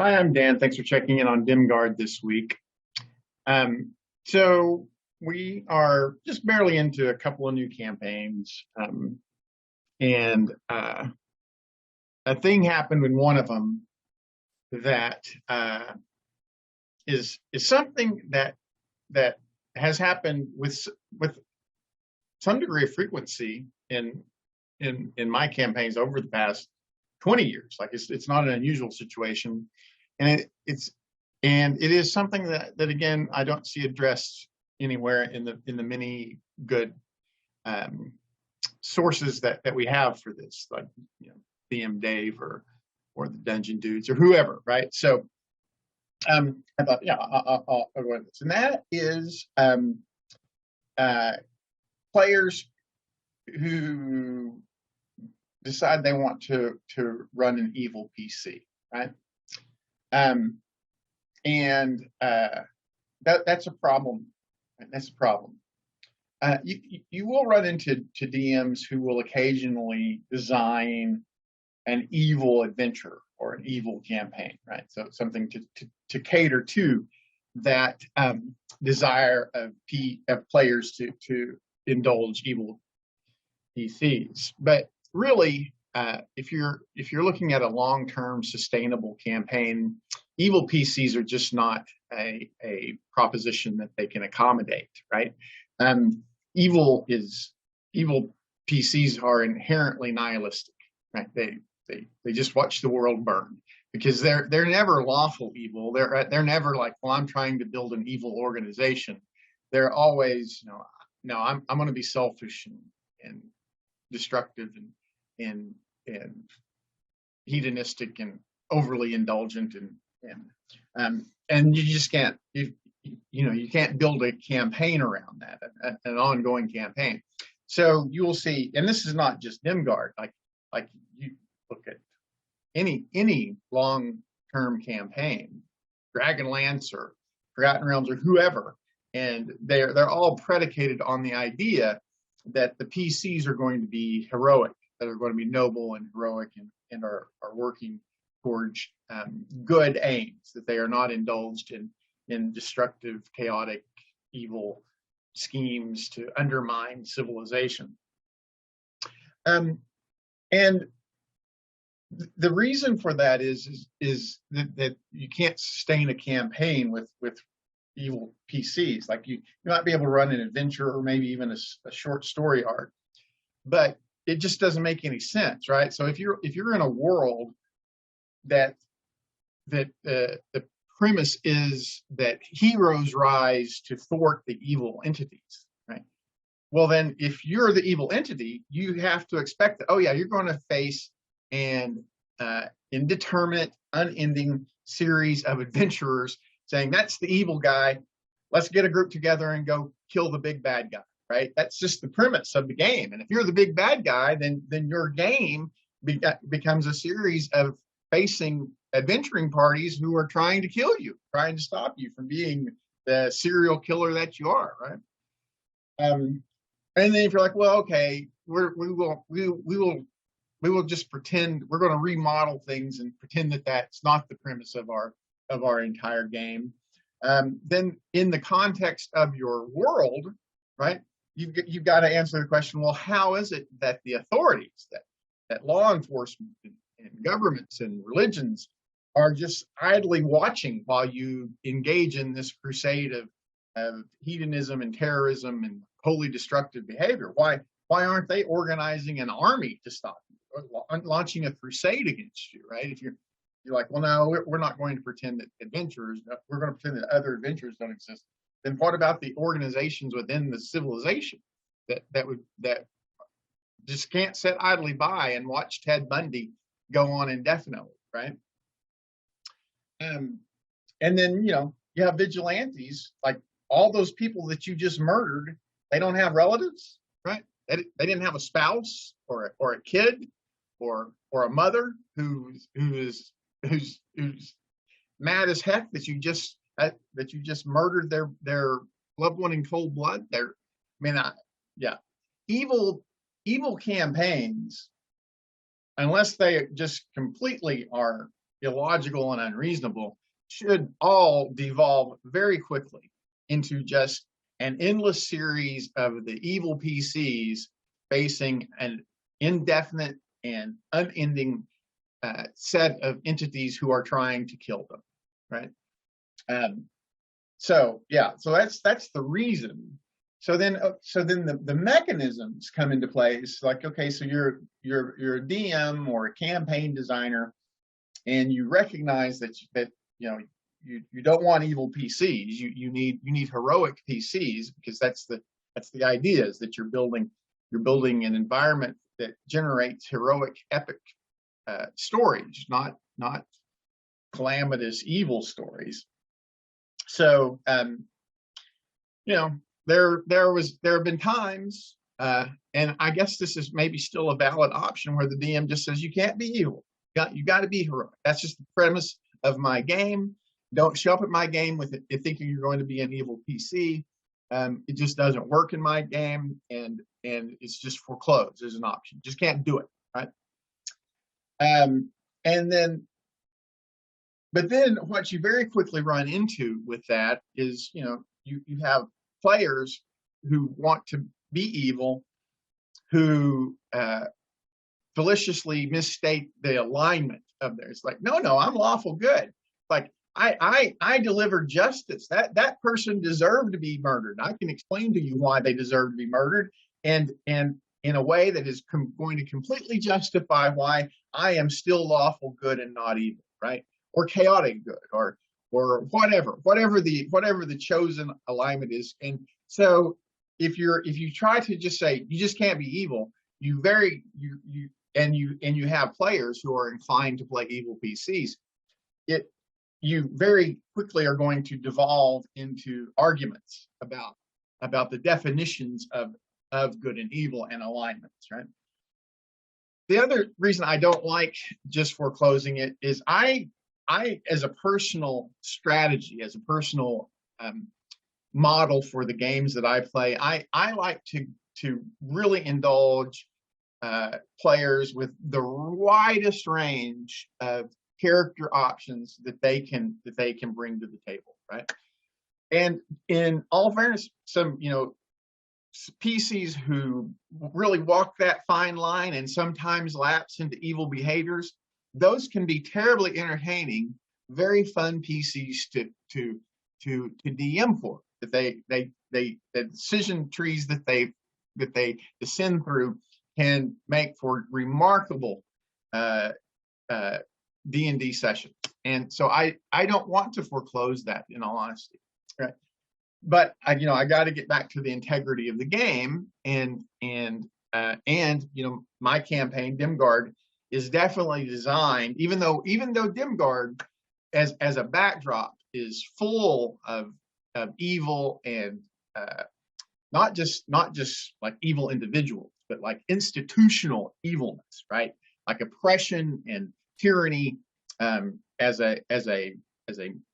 Hi, I'm Dan. Thanks for checking in on Dimgaard this week. So we are just barely into a couple of new campaigns, and a thing happened in one of them that is something that has happened with some degree of frequency in my campaigns over the past 20 years. Like it's not an unusual situation, and it is something that again I don't see addressed anywhere in the many good sources that we have for this, like DM Dave or the Dungeon Dudes or whoever, right? So I thought, yeah, I'll go into this, and that is players who decide they want to run an evil PC, right? And that's a problem. That's a problem. You will run into DMs who will occasionally design an evil adventure or an evil campaign, right? So something to cater to that desire of players to indulge evil PCs. But really, if you're looking at a long-term sustainable campaign, evil PCs are just not a proposition that they can accommodate, right? Evil PCs are inherently nihilistic, right? They just watch the world burn because they're never lawful evil. They're never like, well, I'm trying to build an evil organization. They're always, no, I'm going to be selfish and destructive and hedonistic and overly indulgent and you just can't you can't build a campaign around that, an ongoing campaign. So you will see, and this is not just Dimgaard, like you look at any long-term campaign, Dragonlance or Forgotten Realms or whoever, and they're all predicated on the idea that the PCs are going to be heroic, that are going to be noble and heroic and are working towards good aims, that they are not indulged in destructive, chaotic, evil schemes to undermine civilization. And the reason for that is that you can't sustain a campaign with evil PCs. Like you might be able to run an adventure or maybe even a short story arc, but it just doesn't make any sense, right? So if you're in a world that the premise is that heroes rise to thwart the evil entities, right? Well, then if you're the evil entity, you have to expect that, oh yeah, you're going to face an indeterminate, unending series of adventurers saying, that's the evil guy, let's get a group together and go kill the big bad guy, right? That's just the premise of the game. And if you're the big bad guy, then your game becomes a series of facing adventuring parties who are trying to kill you, trying to stop you from being the serial killer that you are, right? And then if you're like, well, okay, we will just pretend we're going to remodel things and pretend that that's not the premise of our entire game. Then in the context of your world, right, you've got to answer the question, well, how is it that the authorities, that law enforcement and governments and religions are just idly watching while you engage in this crusade of hedonism and terrorism and wholly destructive behavior? Why aren't they organizing an army to stop you, or launching a crusade against you, right? If you're like, well, no, we're not going to pretend that we're going to pretend that other adventurers don't exist. Then what about the organizations within the civilization that just can't sit idly by and watch Ted Bundy go on indefinitely, right? And then you have vigilantes, like all those people that you just murdered. They don't have relatives, right? They didn't have a spouse or a kid or a mother who's mad as heck that you just murdered their loved one in cold blood. Evil campaigns, unless they just completely are illogical and unreasonable should all devolve very quickly into just an endless series of the evil PCs facing an indefinite and unending set of entities who are trying to kill them, right? So that's the reason. So then the mechanisms come into play. It's like, okay, so you're a DM or a campaign designer, and you recognize that you don't want evil PCs. You need heroic PCs, because that's the idea, is that you're building an environment that generates heroic, epic stories, not calamitous evil stories. So there have been times, and I guess this is maybe still a valid option, where the DM just says, you can't be evil. You got to be heroic. That's just the premise of my game. Don't show up at my game with it thinking you're going to be an evil PC. It just doesn't work in my game, and it's just foreclosed as an option. Just can't do it, right? But then what you very quickly run into with that is, you have players who want to be evil, who maliciously misstate the alignment of theirs. Like, no, I'm lawful good. Like, I deliver justice. That person deserved to be murdered. I can explain to you why they deserve to be murdered, and in a way that is going to completely justify why I am still lawful good and not evil, right? Or chaotic good, or whatever the chosen alignment is. And so if you try to just say you just can't be evil, you have players who are inclined to play evil PCs, you very quickly are going to devolve into arguments about the definitions of good and evil and alignments, right? The other reason I don't like just foreclosing it is I as a personal strategy, as a personal model for the games that I play, I like to really indulge players with the widest range of character options that they can bring to the table, right? And in all fairness, some PCs who really walk that fine line and sometimes lapse into evil behaviors, those can be terribly entertaining, very fun PCs to DM for. That the decision trees that they descend through can make for remarkable D&D sessions. And so I don't want to foreclose that, in all honesty, right? But I got to get back to the integrity of the game, and my campaign Dimgaard is definitely designed, even though Dimgaard as a backdrop is full of evil, and not just like evil individuals, but like institutional evilness, right? Like oppression and tyranny as a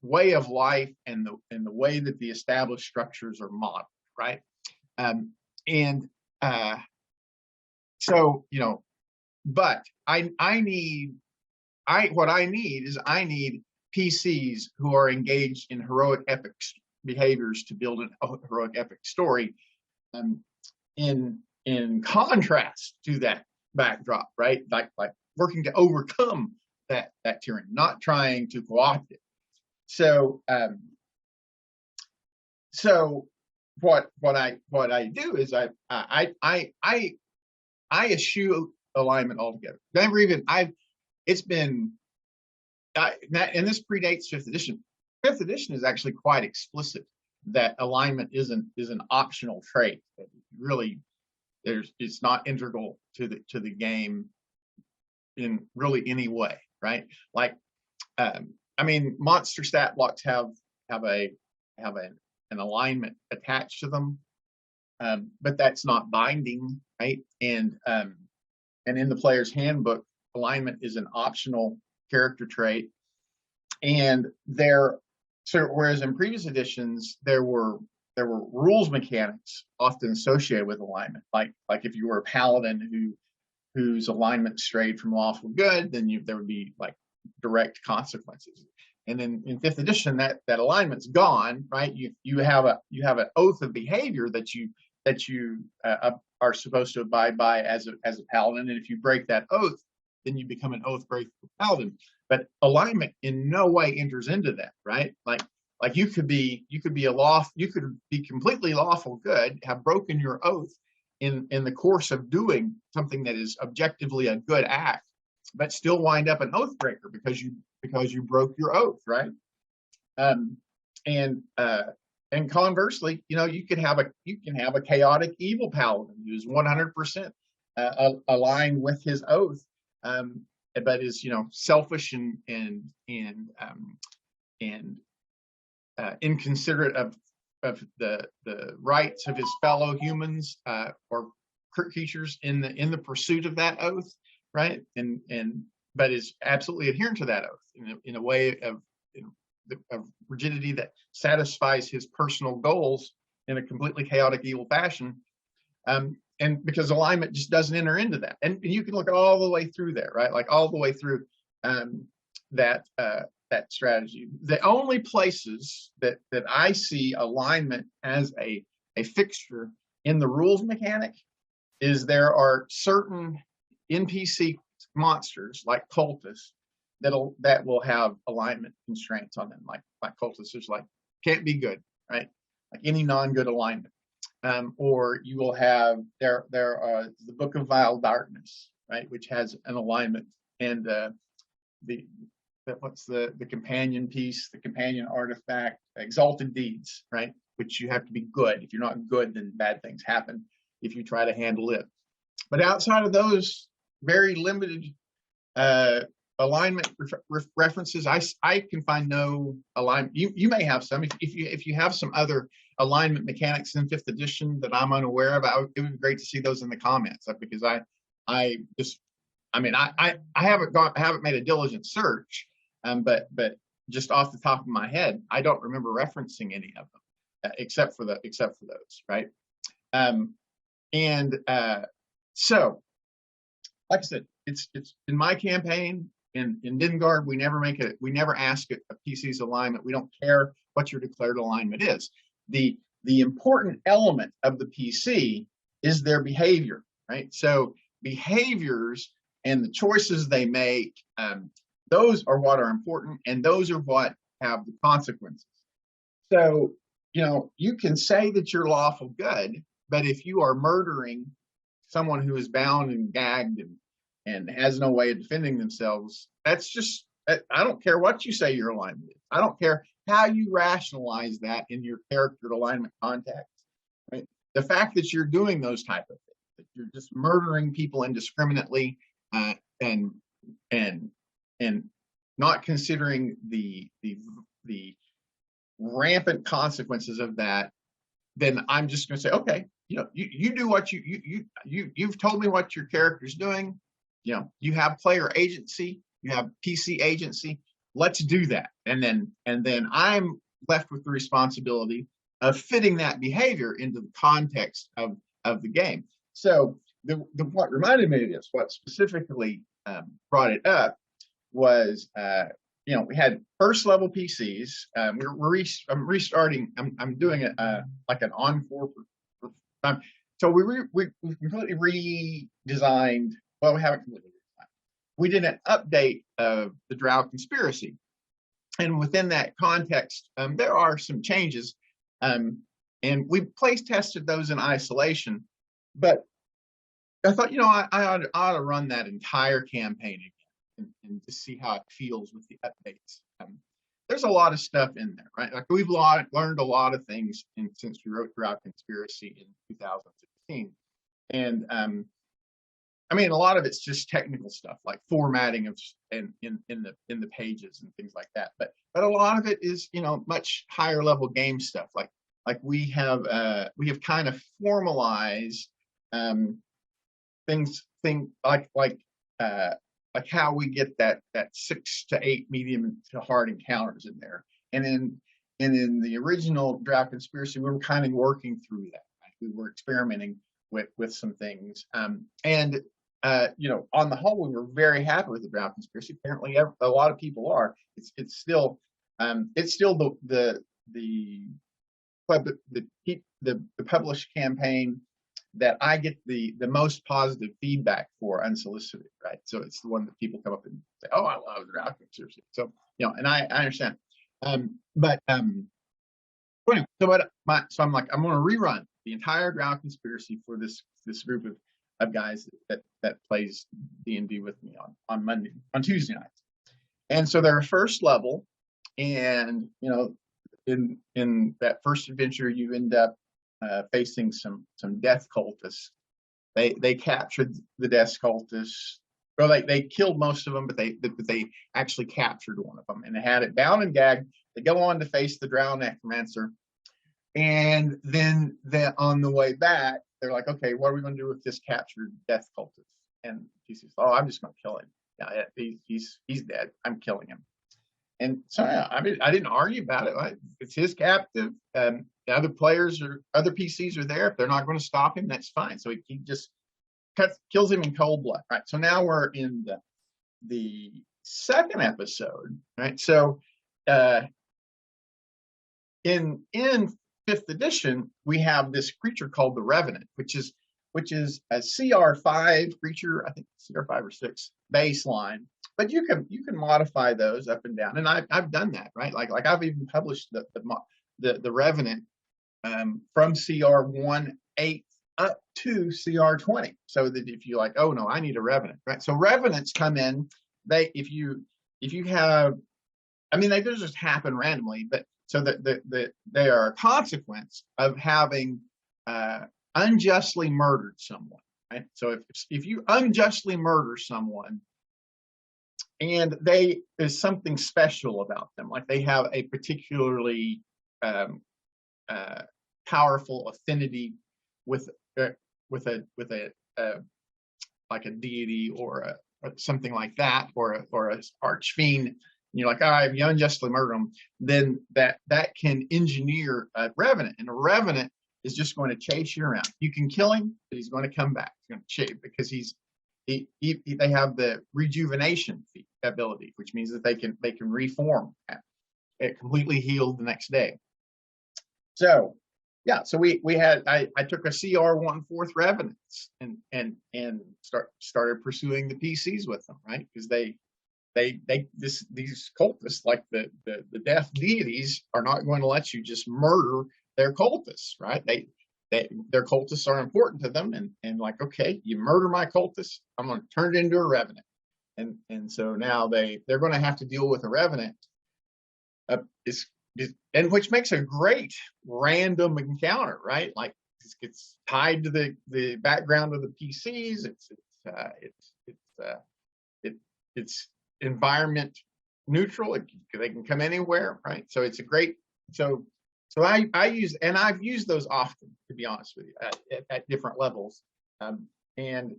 way of life, and the way that the established structures are modeled, right? But I need PCs who are engaged in heroic epic behaviors to build a heroic epic story, in contrast to that backdrop, right? Like working to overcome that tyranny, not trying to co-opt it. So what I do is I eschew alignment altogether. And this predates 5th edition. 5th edition is actually quite explicit that alignment is an optional trait. Really, it's not integral to the game in really any way, right? Like, monster stat blocks have an alignment attached to them, but that's not binding, right? And in the player's handbook, alignment is an optional character trait. And whereas in previous editions there were rules mechanics often associated with alignment, like if you were a paladin whose alignment strayed from lawful good, then there would be like direct consequences. And then in fifth edition, that alignment's gone, right? You have an oath of behavior that you are supposed to abide by as a paladin, and if you break that oath, then you become an oath breaker paladin. But alignment in no way enters into that, right? Like you could be completely lawful good, have broken your oath in the course of doing something that is objectively a good act, but still wind up an oath breaker because you broke your oath, right? And conversely, you can have a chaotic evil paladin who's 100% aligned with his oath, but is selfish and inconsiderate of the rights of his fellow humans or creatures in the pursuit of that oath, right? But is absolutely adherent to that oath in a way of rigidity that satisfies his personal goals in a completely chaotic evil fashion. And because alignment just doesn't enter into that, and you can look all the way through there, right? Like all the way through that strategy. The only places that I see alignment as a fixture in the rules mechanic is there are certain NPC monsters like cultists that will have alignment constraints on them, like cultists is like can't be good, right? Like any non-good alignment. Or you will have there are the Book of Vile Darkness, right, which has an alignment, and what's the companion piece, the companion artifact, Exalted Deeds, right, which you have to be good. If you're not good, then bad things happen if you try to handle it. But outside of those very limited alignment references, I can find no alignment. You may have some. If you have some other alignment mechanics in fifth edition that I'm unaware of, it would be great to see those in the comments, because I haven't made a diligent search, but just off the top of my head, I don't remember referencing any of them except for those, right? So, like I said, it's in my campaign in Dimgaard, we never ask a PC's alignment. We don't care what your declared alignment is. The important element of the PC is their behavior, right? So behaviors and the choices they make, those are what are important, and those are what have the consequences. So, you can say that you're lawful good, but if you are murdering someone who is bound and gagged and has no way of defending themselves, that's just, I don't care what you say your alignment is. I don't care how you rationalize that in your character alignment context, right? The fact that you're doing those type of things, that you're just murdering people indiscriminately, and not considering the rampant consequences of that, then I'm just going to say, okay, you do what you've told me what your character's doing. You have player agency, you have PC agency. Let's do that, and then I'm left with the responsibility of fitting that behavior into the context of the game. So what reminded me of this, what specifically brought it up, was we had first level PCs. I'm restarting. I'm doing it like an encore for time. So we completely redesigned. Well, we haven't completely redesigned. We did an update of the Drow Conspiracy, and within that context, there are some changes, and we place tested those in isolation. But I thought, I ought to run that entire campaign again and to see how it feels with the updates. There's a lot of stuff in there, right? Like we've learned a lot of things since we wrote Drow Conspiracy in 2016, and a lot of it's just technical stuff like formatting of in the pages and things like that. But a lot of it is much higher level game stuff. Like we have kind of formalized things like how we get that 6 to 8 medium to hard encounters in there. And in the original Drow Conspiracy, we were kind of working through that. Right? We were experimenting with some things, and on the whole, we were very happy with the Brown conspiracy. Apparently, a lot of people are. It's still the published campaign that I get the most positive feedback for unsolicited, right? So it's the one that people come up and say, "Oh, I love the Brown conspiracy." So and I understand. But anyway, so I'm like, I'm going to rerun the entire Drow conspiracy for this group of guys that plays D&D with me on Tuesday nights. And so their first level, and in that first adventure, you end up facing some death cultists. They captured the death cultists. Well, they killed most of them, but they actually captured one of them and they had it bound and gagged. They go on to face the Drow necromancer, and then on the way back, they're like, "Okay, what are we going to do with this captured death cultist?" And he says, "Oh, I'm just going to kill him. Yeah, he's dead. I'm killing him." And so I didn't argue about it. Right? It's his captive. The other players or other PCs are there. If they're not going to stop him, that's fine. So he just kills him in cold blood. Right. So now we're in the second episode. Right. So in 5th edition, we have this creature called the Revenant, which is a CR5 creature, I think CR5 or 6 baseline. But you can modify those up and down, and I've done that, right? Like I've even published the Revenant from CR1/8 up to CR20, so that if you're like, oh no, I need a Revenant, right? So Revenants come in. If you have, I mean, they just happen randomly, but so that they are a consequence of having unjustly murdered someone, right? So if you unjustly murder someone, and there's something special about them, like they have a particularly powerful affinity with a like a deity or something like that, or a archfiend, and you're like, "Oh, you unjustly murder them," then that can engineer a Revenant, and a Revenant is just going to chase you around. You can kill him, but he's going to come back. He's going to chase, because they have the rejuvenation ability, which means that they can reform, completely healed the next day. So yeah, so we had I took a CR1/4 Revenants and started pursuing the PCs with them, right? Because these cultists, like the death deities, are not going to let you just murder their cultists, right? Their cultists are important to them, and like, okay, you murder my cultists, I'm going to turn it into a Revenant, and so now they're going to have to deal with a Revenant, and which makes a great random encounter, right? Like it's tied to the background of the PCs. It's environment neutral. They can come anywhere, right? So it's a great so I've used those often, to be honest with you, at different levels, and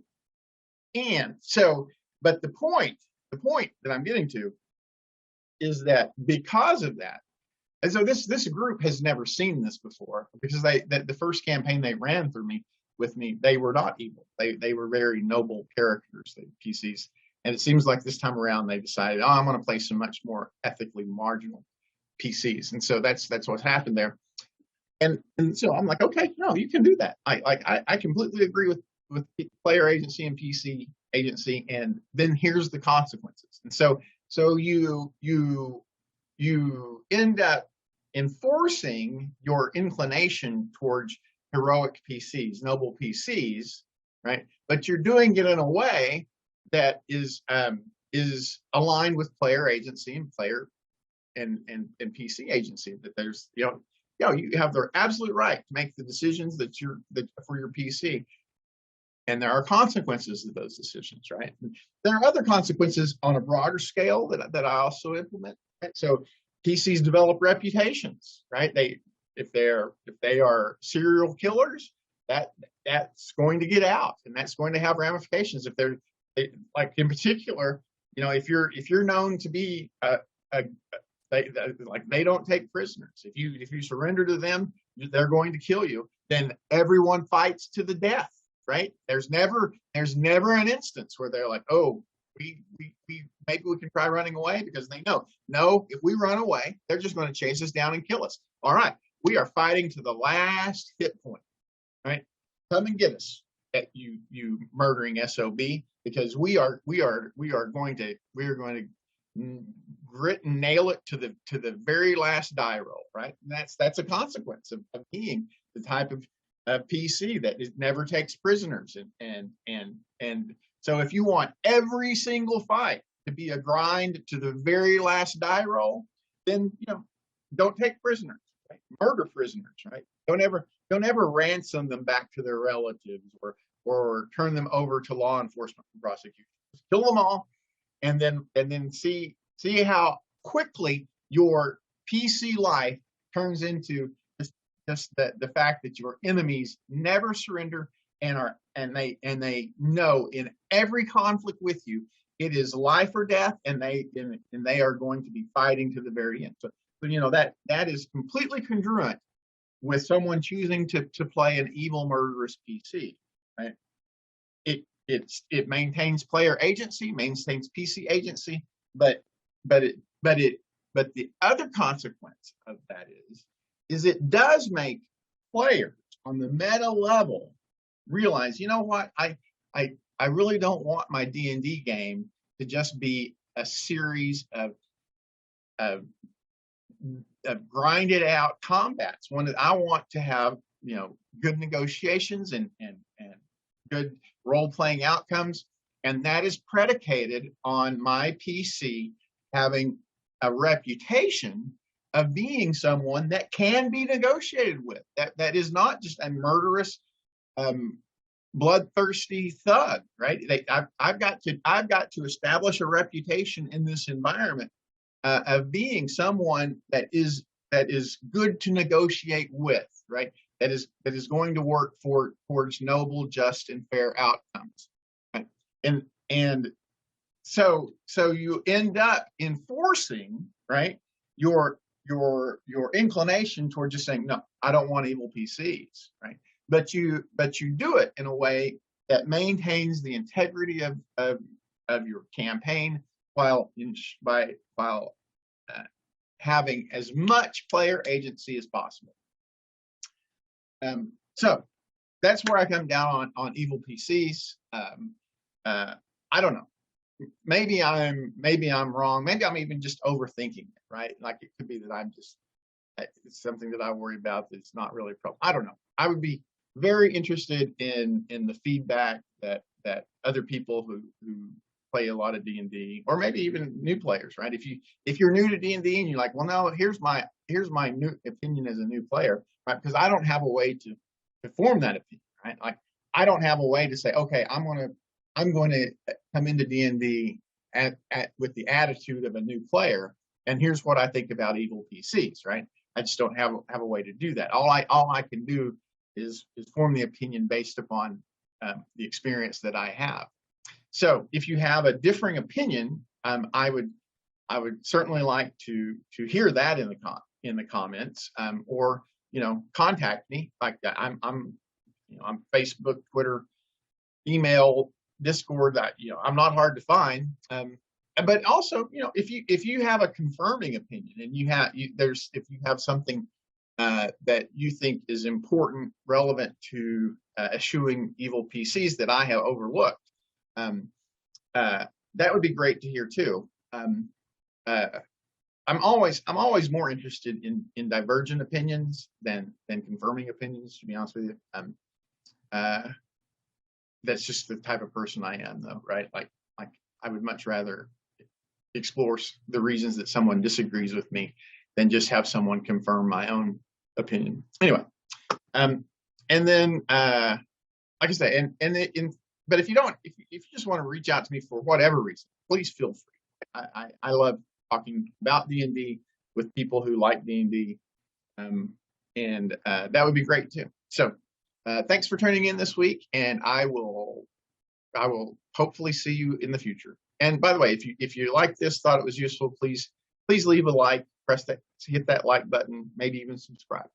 so, but the point that I'm getting to is that because of that, and so this group has never seen this before, because the first campaign they ran with me, they were not evil. They were very noble characters, the PCs, and it seems like this time around they decided, oh, I'm going to play some much more ethically marginal PCs, and so that's what's happened there, and so I'm like, okay, no, you can do that. I completely agree with player agency and PC agency, and then here's the consequences, and so you end up enforcing your inclination towards heroic PCs, noble PCs, right? But you're doing it in a way that is aligned with player agency and player and PC agency. That there's you have the absolute right to make the decisions that for your PC, and there are consequences to those decisions, right? And there are other consequences on a broader scale that I also implement. Right? So PCs develop reputations, right? If they are serial killers, that's going to get out, and that's going to have ramifications. If they're like, in particular, if you're known to be they don't take prisoners. If you surrender to them, they're going to kill you. Then everyone fights to the death, right? There's never an instance where they're like, oh, we maybe we can try running away, because they know, no, if we run away, they're just going to chase us down and kill us. All right, we are fighting to the last hit point, right? Come and get us, at you murdering SOB, because we are going to grit and nail it to the very last die roll, right? And that's a consequence of being the type of PC that never takes prisoners, and so if you want every single fight to be a grind to the very last die roll, then don't take prisoners, right? Murder prisoners, right? Don't ever ransom them back to their relatives or turn them over to law enforcement and prosecution. Just kill them all, and then see how quickly your PC life turns into just the fact that your enemies never surrender, and they know in every conflict with you it is life or death, and they are going to be fighting to the very end. So that is completely congruent with someone choosing to play an evil, murderous PC, right? It maintains player agency, maintains PC agency, but the other consequence of that is it does make players on the meta level realize, you know what, I really don't want my D&D game to just be a series of grinded out combats. I want to have good negotiations and good role-playing outcomes, and that is predicated on my PC having a reputation of being someone that can be negotiated with, that is not just a murderous, bloodthirsty thug, right? I've got to establish a reputation in this environment of being someone that is good to negotiate with, right? That is going to work towards noble, just, and fair outcomes, right? And so you end up enforcing, right, your inclination toward just saying, no, I don't want evil PCs, right? But you do it in a way that maintains the integrity of your campaign while having as much player agency as possible. So that's where I come down on evil PCs. I don't know. Maybe I'm wrong. Maybe I'm even just overthinking it, right? Like it could be that it's something that I worry about that's not really a problem. I don't know. I would be very interested in the feedback that other people who play a lot of D&D, or maybe even new players, right? If you're new to D&D and you're like, well, no, here's my new opinion as a new player, right? Because I don't have a way to form that opinion, right? Like I don't have a way to say, okay, I'm going to come into D&D with the attitude of a new player, and here's what I think about evil PCs, right? I just don't have a way to do that. All I can do is form the opinion based upon the experience that I have. So if you have a differing opinion, I would certainly like to hear that in the comments, or contact me. Like I'm Facebook, Twitter, email, Discord. I'm not hard to find. But also, if you have a confirming opinion, and if you have something that you think is important, relevant to eschewing evil PCs that I have overlooked, that would be great to hear too. I'm always more interested in divergent opinions than confirming opinions, to be honest with you. That's just the type of person I am, though, right? Like I would much rather explore the reasons that someone disagrees with me than just have someone confirm my own opinion. Anyway, and then like I say, but if you just want to reach out to me for whatever reason, please feel free. I love talking about D&D with people who like D&D, and that would be great too. So thanks for tuning in this week, and I will hopefully see you in the future. And by the way, if you like this, thought it was useful, please leave a like, hit that like button, maybe even subscribe.